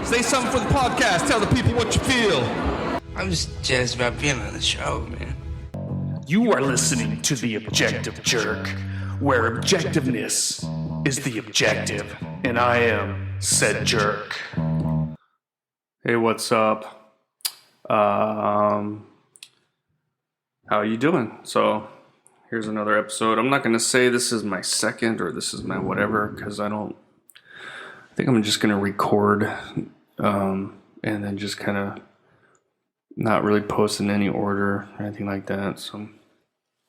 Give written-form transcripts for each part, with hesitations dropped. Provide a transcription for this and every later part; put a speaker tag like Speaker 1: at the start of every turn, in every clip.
Speaker 1: Say something for the podcast. Tell the people what you feel.
Speaker 2: I'm just jazzed about being on the show, man.
Speaker 3: You are listening to The Objective Jerk, where objectiveness is the objective, and I am said jerk. Hey, what's up? How you doing? So, here's another episode. I'm not going to say this is my second or this is my whatever, because I think I'm just going to record and then just kind of not really post in any order or anything like that. So,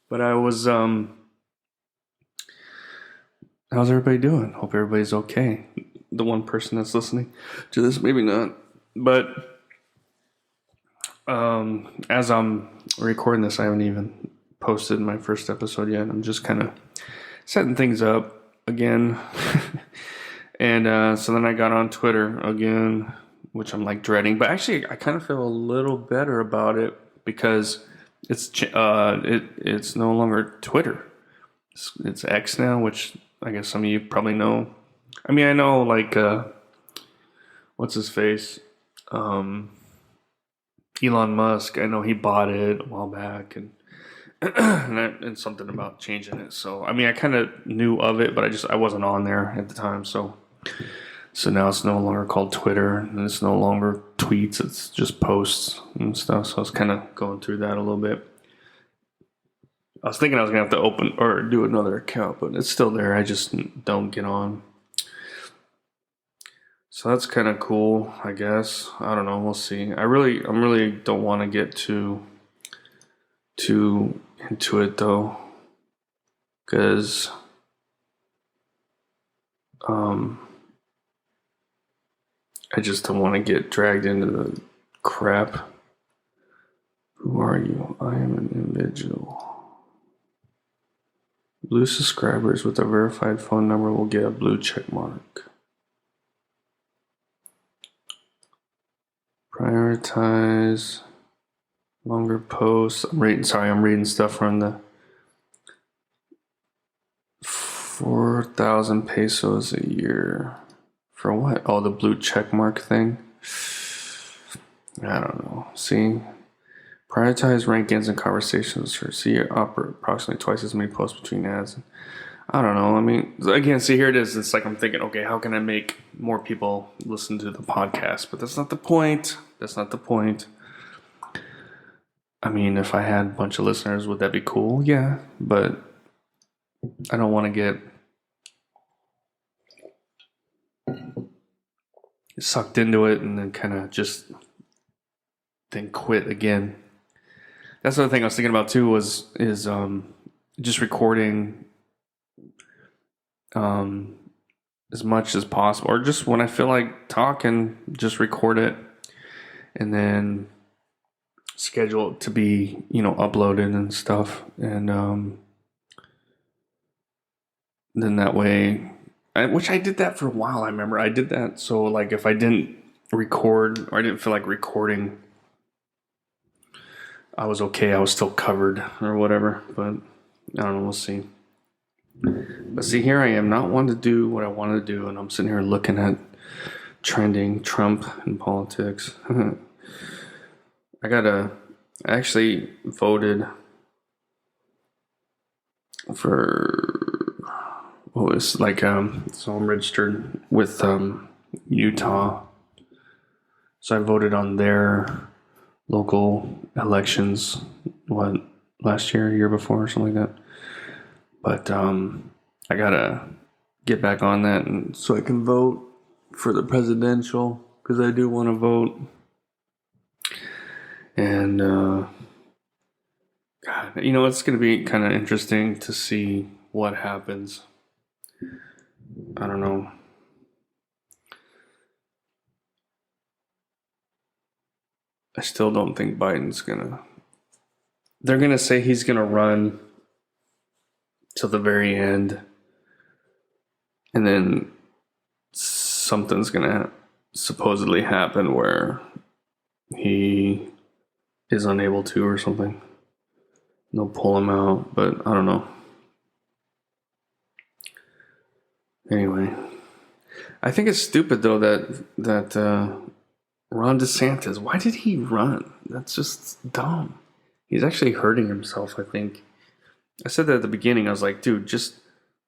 Speaker 3: but I was, how's everybody doing? Hope everybody's okay. The one person that's listening to this, maybe not. But as I'm recording this, I haven't even posted my first episode yet. I'm just kind of setting things up again. And so then I got on Twitter again, which I'm like dreading. But actually, I kind of feel a little better about it because it's no longer Twitter. It's X now, which I guess some of you probably know. I mean, I know like what's his face, Elon Musk. I know he bought it a while back, and and something about changing it. So I mean, I kind of knew of it, but I wasn't on there at the time. So now it's no longer called Twitter, and it's no longer tweets. It's just posts and stuff. So I was kind of going through that a little bit. I was thinking I was gonna have to open or do another account, but it's still there. I just don't get on. So that's kind of cool, I guess. I don't know. We'll see. I really don't want to get too into it though, because I just don't want to get dragged into the crap. Who are you? I am an individual. Blue subscribers with a verified phone number will get a blue check mark. Prioritize longer posts. I'm reading stuff from the 4,000 pesos a year. For what? Oh, the blue check mark thing? I don't know. See? Prioritize rankings and conversations. See, operate approximately twice as many posts between ads. I don't know. I mean, again, see, here it is. It's like I'm thinking, okay, how can I make more people listen to the podcast? But that's not the point. That's not the point. I mean, if I had a bunch of listeners, would that be cool? Yeah. But I don't want to get sucked into it and then kind of just then quit again. That's the other thing I was thinking about too is just recording as much as possible, or just when I feel like talking, just record it and then schedule it to be, uploaded and stuff. And then that way, which I did that for a while. I remember I did that. So like if I didn't record or I didn't feel like recording, I was okay. I was still covered or whatever. But I don't know. We'll see. But see, here I am, not wanting to do what I want to do, and I'm sitting here looking at trending Trump and politics. I actually voted for what was like so I'm registered with Utah, so I voted on their local elections last year before or something like that. But I gotta get back on that, and so I can vote for the presidential, because I do want to vote. And God, it's gonna be kind of interesting to see what happens. I don't know. I still don't think Biden's gonna. They're gonna say he's gonna run till the very end, and then something's gonna supposedly happen where he is unable to or something. They'll pull him out, but I don't know. Anyway, I think it's stupid though that Ron DeSantis, why did he run? That's just dumb. He's actually hurting himself, I think. I said that at the beginning. I was like, dude, just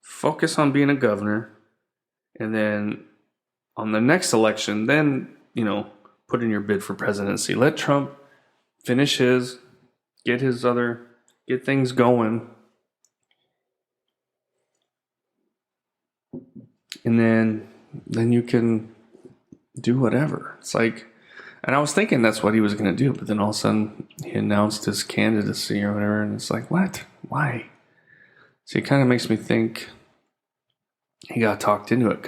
Speaker 3: focus on being a governor. And then on the next election, then, put in your bid for presidency. Let Trump finish get things going. And then you can do whatever. It's like, and I was thinking that's what he was going to do, but then all of a sudden he announced his candidacy or whatever, and it's like, what? Why? So it kind of makes me think he got talked into it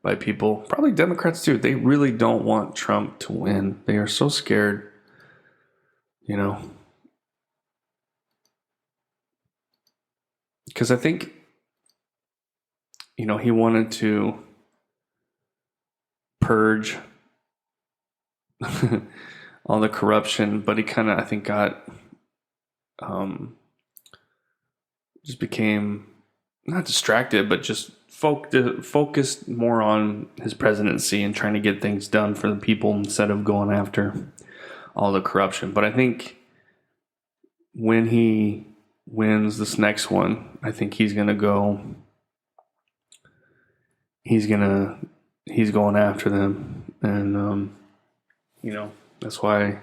Speaker 3: by people, probably Democrats too. They really don't want Trump to win. They are so scared, because I think, he wanted to purge all the corruption, but he kind of, I think, got just became not distracted, but just focused more on his presidency and trying to get things done for the people instead of going after all the corruption. But I think when he wins this next one, I think he's going after them. And, that's why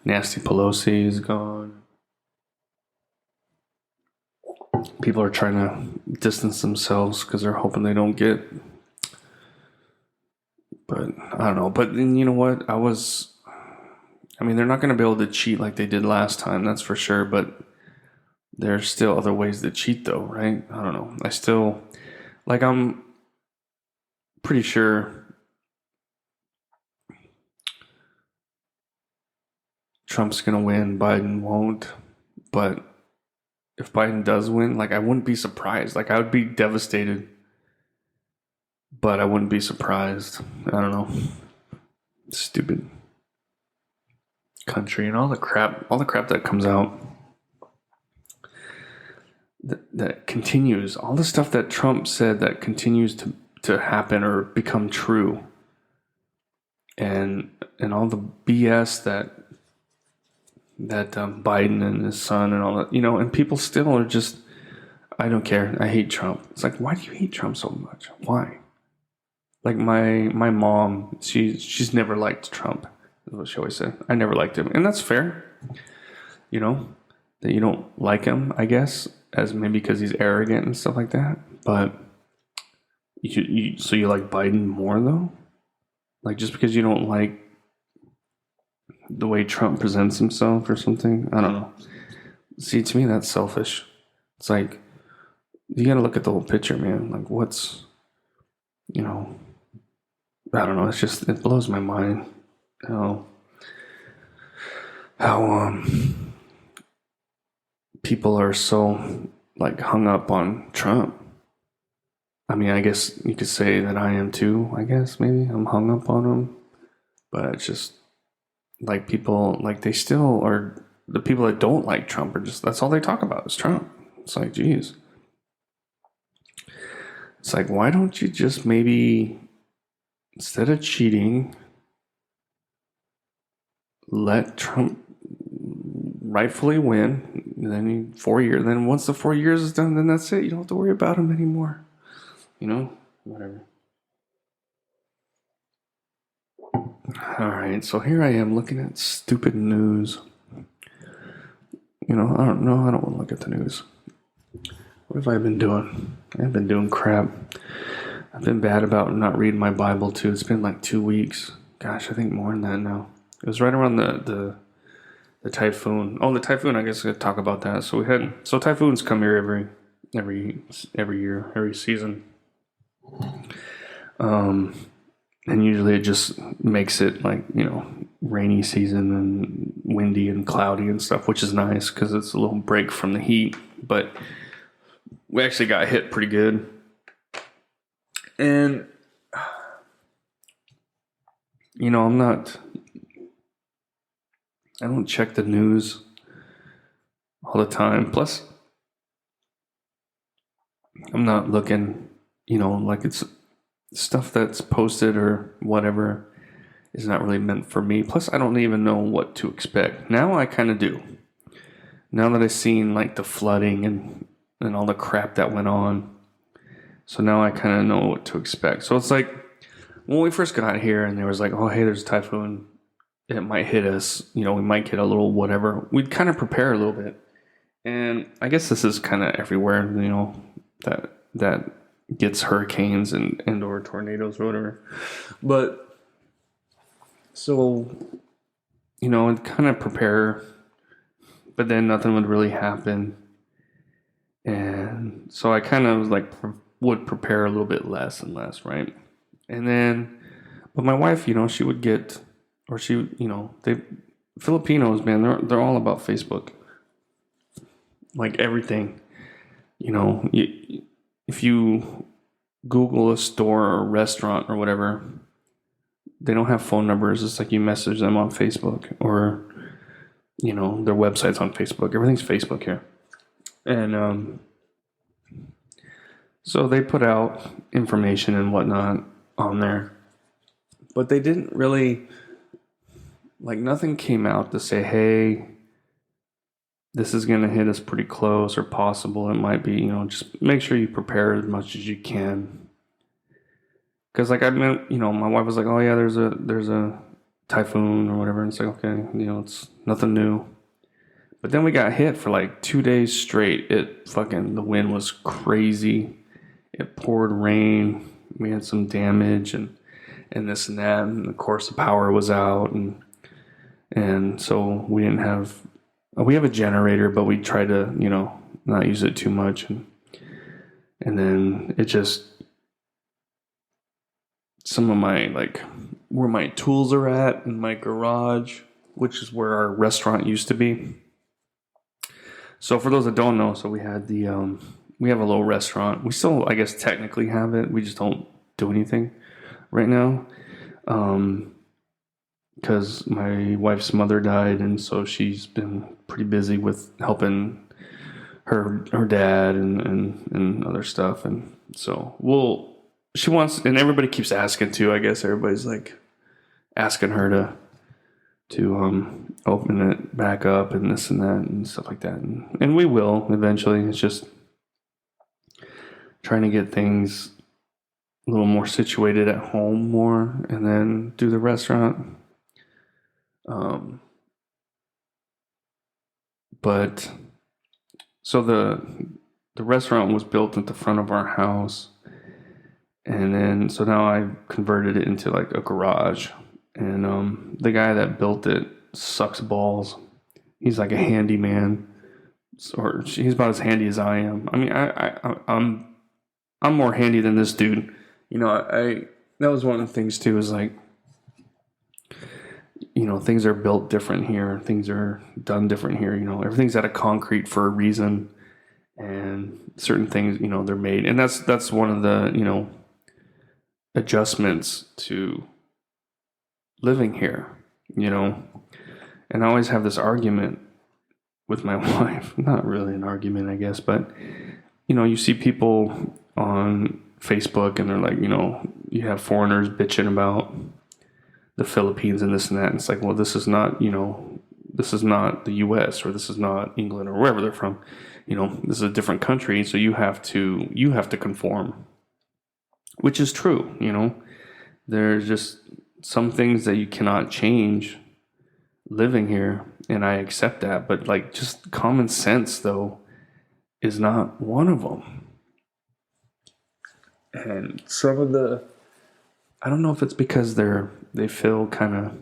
Speaker 3: Nasty Pelosi is gone. People are trying to distance themselves because they're hoping they don't get. But I don't know. But then you know what? They're not going to be able to cheat like they did last time, that's for sure. But there's still other ways to cheat, though, right? I don't know. I'm pretty sure Trump's going to win, Biden won't. But if Biden does win, I wouldn't be surprised. I would be devastated, but I wouldn't be surprised. I don't know. Stupid country and all the crap that comes out that continues. All the stuff that Trump said that continues to happen or become true. And all the BS that Biden and his son and all that, and people still are just, I don't care. I hate Trump. It's like, why do you hate Trump so much? Why? My mom, she's never liked Trump. Is what she always said. I never liked him, and that's fair. That you don't like him, I guess, as maybe because he's arrogant and stuff like that. But so you like Biden more though? Just because you don't like the way Trump presents himself or something? I don't know. See, to me, that's selfish. It's like, you got to look at the whole picture, man. What's, I don't know. It's just, it blows my mind how people are so hung up on Trump. I guess you could say that I am too. I guess maybe I'm hung up on him, but it's just people they still are. The people that don't like Trump are just, that's all they talk about is Trump. It's like, geez. It's like, why don't you just maybe, instead of cheating, let Trump rightfully win, and then 4 years, then once the 4 years is done, then that's it. You don't have to worry about him anymore. Whatever. All right, so here I am looking at stupid news. I don't know. I don't want to look at the news. What have I been doing? I've been doing crap. I've been bad about not reading my Bible too. It's been 2 weeks. Gosh, I think more than that now. It was right around the typhoon. Oh, the typhoon. I guess I could talk about that. So typhoons come here every year, every season. And usually it just makes it rainy season and windy and cloudy and stuff, which is nice because it's a little break from the heat. But we actually got hit pretty good. And, I don't check the news all the time. Plus, I'm not looking, stuff that's posted or whatever is not really meant for me. Plus, I don't even know what to expect. Now I kind of do. Now that I've seen like the flooding and all the crap that went on. So now I kind of know what to expect. So it's like when we first got here and there was like, oh, hey, there's a typhoon. It might hit us. We might get a little whatever. We'd kind of prepare a little bit. And I guess this is kind of everywhere, that gets hurricanes and or tornadoes or whatever. But so, I'd kind of prepare, but then nothing would really happen. And so I kind of like would prepare a little bit less and less, right? And then, but my wife, she would get, or Filipinos, man, they're all about Facebook. Like everything, if you Google a store or a restaurant or whatever, they don't have phone numbers. It's like you message them on Facebook or, their website's on Facebook. Everything's Facebook here. And so they put out information and whatnot on there. But they didn't really, nothing came out to say, hey, this is going to hit us pretty close or possible. It might be, just make sure you prepare as much as you can. Because my wife was like, oh yeah, there's a typhoon or whatever. And it's like, okay, it's nothing new. But then we got hit for like 2 days straight. The wind was crazy. It poured rain. We had some damage and this and that. And of course the power was out. And so we have a generator, but we try to, not use it too much. And then it just, some of my, where my tools are at in my garage, which is where our restaurant used to be. So for those that don't know, so we had we have a little restaurant. We still, I guess, technically have it. We just don't do anything right now. Because my wife's mother died, and so she's been pretty busy with helping her dad and other stuff. And so she wants, and everybody keeps asking too. I guess everybody's asking her to open it back up and this and that and stuff like that. And we will eventually. It's just trying to get things a little more situated at home more, and then do the restaurant. But so the restaurant was built at the front of our house, and then so now I converted it into like a garage, and the guy that built it sucks balls. He's like a handyman, or he's about as handy as I am. I mean, I'm more handy than this dude. That was one of the things too, is things are built different here. Things are done different here. Everything's out of concrete for a reason, and certain things, they're made. And that's one of the, adjustments to living here, And I always have this argument with my wife. Not really an argument, I guess, but, you see people on Facebook and they're like, you have foreigners bitching about the Philippines and this and that. And it's like, well, this is not, this is not the US, or this is not England, or wherever they're from. This is a different country, so you have to conform, which is true. There's just some things that you cannot change living here, and I accept that. But just common sense, though, is not one of them. And some of I don't know if it's because they feel kind of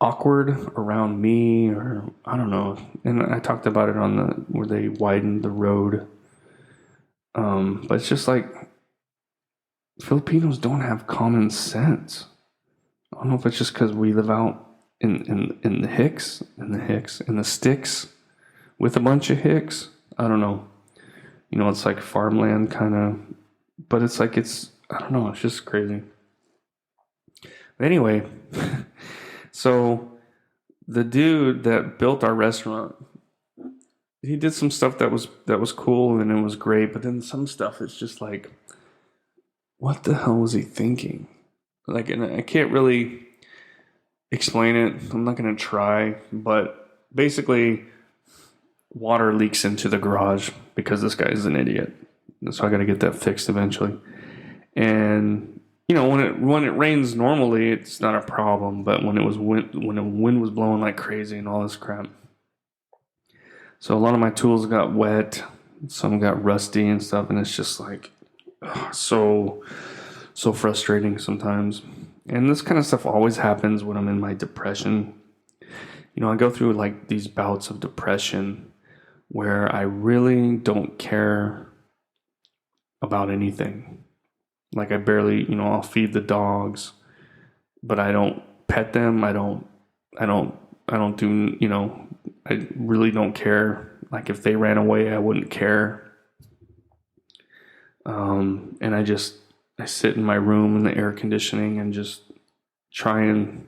Speaker 3: awkward around me, or I don't know. And I talked about it on where they widened the road. But it's just like Filipinos don't have common sense. I don't know if it's just because we live out in the sticks with a bunch of hicks. I don't know. It's like farmland kind of, but it's I don't know. It's just crazy. But anyway, so the dude that built our restaurant, he did some stuff that was cool and it was great. But then some stuff, it's just like, what the hell was he thinking? Like, and I can't really explain it. I'm not going to try, but basically water leaks into the garage because this guy is an idiot. So I got to get that fixed eventually. And when it rains normally, it's not a problem. But when the wind was blowing like crazy and all this crap, so a lot of my tools got wet. Some got rusty and stuff, and it's just like so frustrating sometimes. And this kind of stuff always happens when I'm in my depression. I go through like these bouts of depression where I really don't care about anything. Like I barely, I'll feed the dogs, but I don't pet them. I don't do, I really don't care. Like if they ran away, I wouldn't care. And I sit in my room in the air conditioning and just try and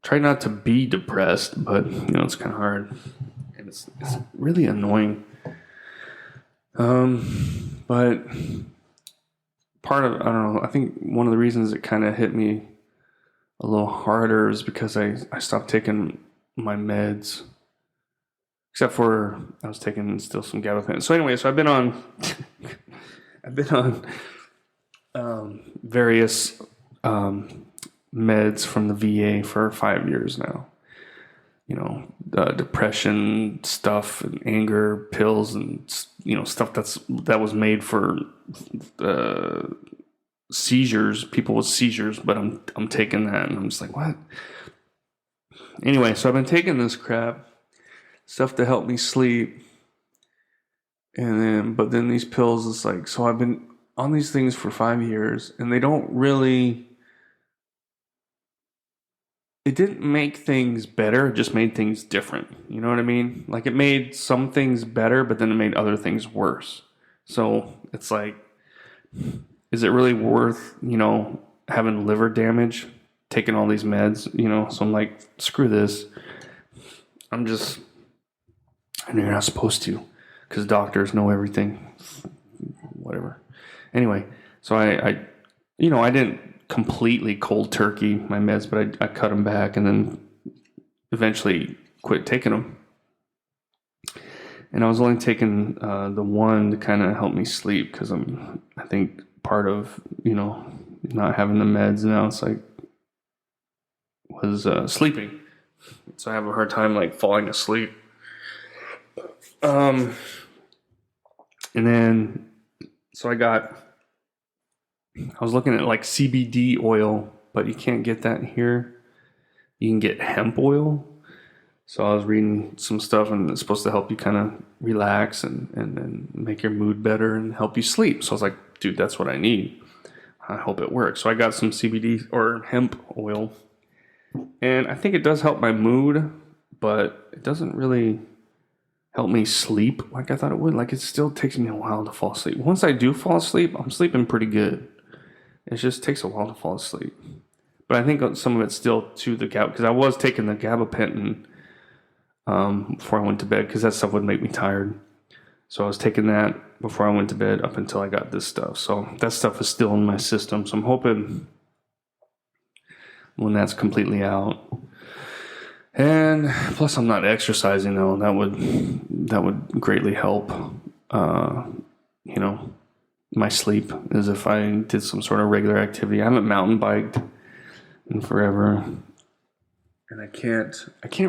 Speaker 3: try not to be depressed, but it's kind of hard and it's really annoying. But part of, I don't know, I think one of the reasons it kind of hit me a little harder is because I stopped taking my meds, except for I was taking still some gabapentin. So anyway, I've been on various meds from the VA for 5 years now. Depression stuff and anger pills and stuff that was made for seizures, people with seizures. But I'm taking that and I'm just like, what? Anyway, so I've been taking this crap stuff to help me sleep, but then these pills. It's like, so I've been on these things for 5 years, and they don't really. It didn't make things better, it just made things different. You know what I mean? Like it made some things better, but then it made other things worse. So it's like, is it really worth, having liver damage, taking all these meds, So I'm like, screw this. I know you're not supposed to, because doctors know everything. Whatever. Anyway, so I didn't completely cold turkey my meds, but I cut them back and then eventually quit taking them. And I was only taking the one to kind of help me sleep, because I think part of not having the meds now, it's like was sleeping. So I have a hard time like falling asleep. And then so I was looking at like CBD oil, but you can't get that here. You can get hemp oil. So I was reading some stuff, and it's supposed to help you kind of relax and make your mood better and help you sleep. So I was like, dude, that's what I need. I hope it works. So I got some CBD or hemp oil, and I think it does help my mood, but it doesn't really help me sleep like I thought it would. Like it still takes me a while to fall asleep. Once I do fall asleep, I'm sleeping pretty good. It just takes a while to fall asleep. But I think some of it's still to the GABA, because I was taking the gabapentin before I went to bed, because that stuff would make me tired. So I was taking that before I went to bed up until I got this stuff. So that stuff is still in my system. So I'm hoping when that's completely out. And plus I'm not exercising though. That would greatly help, my sleep, as if I did some sort of regular activity. I haven't mountain biked in forever, and I can't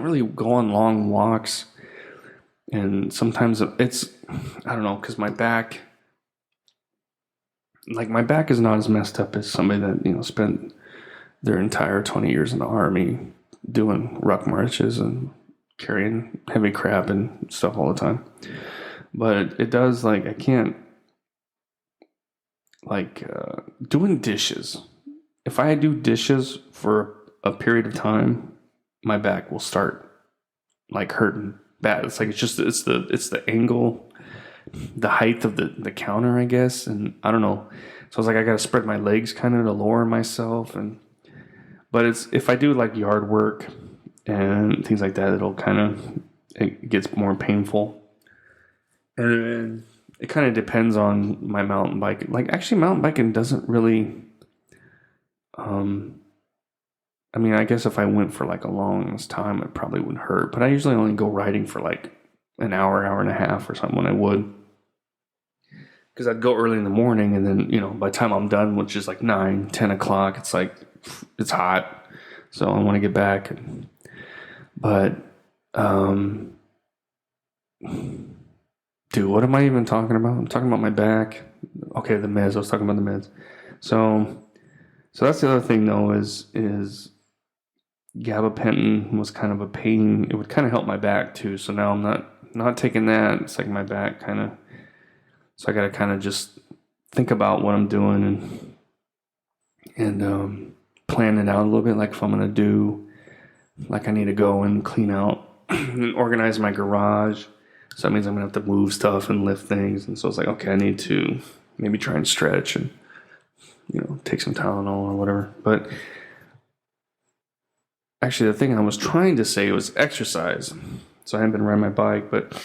Speaker 3: really go on long walks. And sometimes it's, I don't know, because my back is not as messed up as somebody that spent their entire 20 years in the army doing ruck marches and carrying heavy crap and stuff all the time. But it does, like, I can't, doing dishes. If I do dishes for a period of time, my back will start like hurting bad. It's like, it's the angle, the height of the counter, I guess. And I don't know. So I was like, I got to spread my legs kind of to lower myself. But if I do like yard work and things like that, it gets more painful. And it kind of depends on my mountain bike. Like, actually, mountain biking doesn't really, I mean, I guess if I went for like a long time, it probably wouldn't hurt. But I usually only go riding for like an hour, hour and a half or something when I would. Because I'd go early in the morning, and then, by the time I'm done, which is like 9, 10 o'clock, it's like, it's hot. So I want to get back. But, dude, what am I even talking about? I'm talking about my back. Okay, the meds. I was talking about the meds. So that's the other thing, though, is gabapentin was kind of a pain. It would kind of help my back too. So now I'm not taking that. It's like my back kind of. So I got to kind of just think about what I'm doing and plan it out a little bit. Like if I'm gonna do, like I need to go and clean out and organize my garage. So that means I'm gonna have to move stuff and lift things. And so it's like, okay, I need to maybe try and stretch and take some Tylenol or whatever. But actually, the thing I was trying to say was exercise. So I haven't been riding my bike, but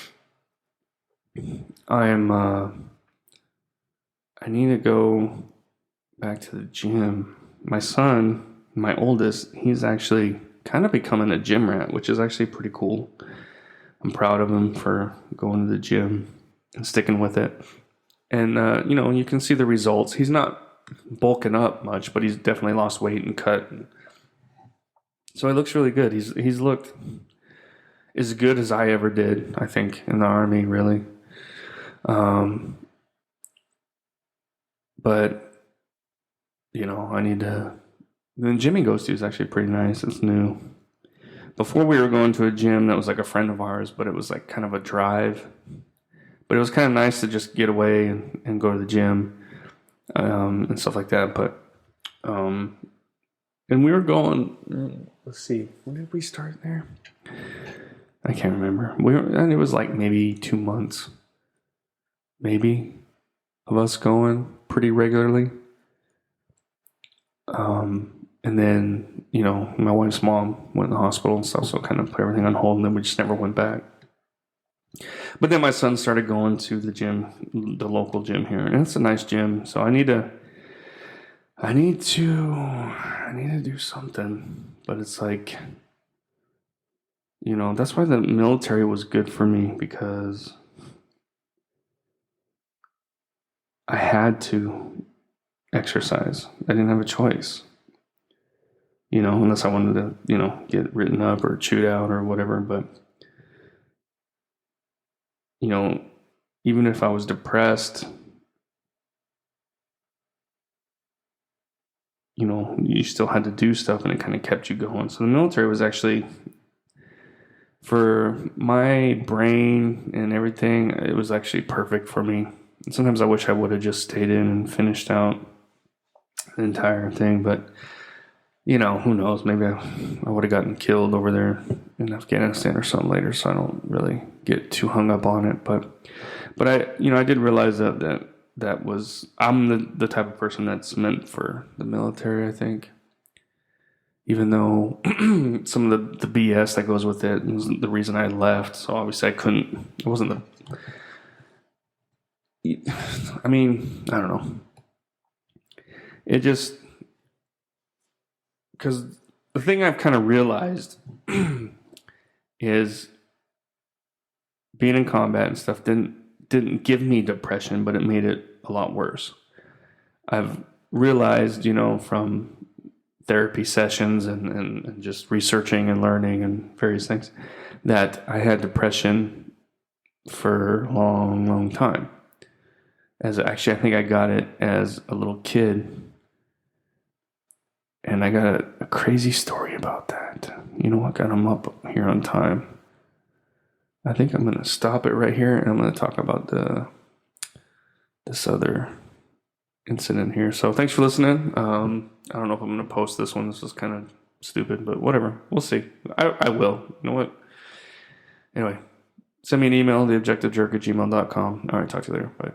Speaker 3: I need to go back to the gym. My son, my oldest, he's actually kind of becoming a gym rat, which is actually pretty cool. I'm proud of him for going to the gym and sticking with it. And, you can see the results. He's not bulking up much, but he's definitely lost weight and cut. So he looks really good. He's looked as good as I ever did, I think, in the Army, really. But, I need to... The gym he goes to is actually pretty nice. It's new. Before we were going to a gym that was like a friend of ours, but it was like kind of a drive. But it was kind of nice to just get away and go to the gym and stuff like that. But, and we were going... Let's see. When did we start there? I can't remember. And it was like maybe 2 months, maybe, of us going pretty regularly. And then, my wife's mom went in the hospital and stuff, so kind of put everything on hold, and then we just never went back. But then my son started going to the gym, the local gym here, and it's a nice gym. So I need to do something. But it's like, that's why the military was good for me, because I had to exercise. I didn't have a choice, unless I wanted to, get written up or chewed out or whatever. But, even if I was depressed, you still had to do stuff, and it kind of kept you going. So the military was actually, for my brain and everything, it was actually perfect for me. And sometimes I wish I would have just stayed in and finished out the entire thing, but who knows? Maybe I would have gotten killed over there in Afghanistan or something later, so I don't really get too hung up on it. But I did realize that was, I'm the type of person that's meant for the military, I think. Even though some of the BS that goes with it was the reason I left. So obviously it wasn't I don't know. It just, because the thing I've kind of realized is being in combat and stuff didn't give me depression, but it made it a lot worse. I've realized, from therapy sessions and just researching and learning and various things, that I had depression for a long, long time. I think I got it as a little kid. And I got a crazy story about that. You know what? I'm up here on time. I think I'm going to stop it right here, and I'm going to talk about this other incident here. So thanks for listening. I don't know if I'm going to post this one. This is kind of stupid, but whatever. We'll see. I will. You know what? Anyway, send me an email, theobjectivejerk@gmail.com. All right, talk to you later. Bye.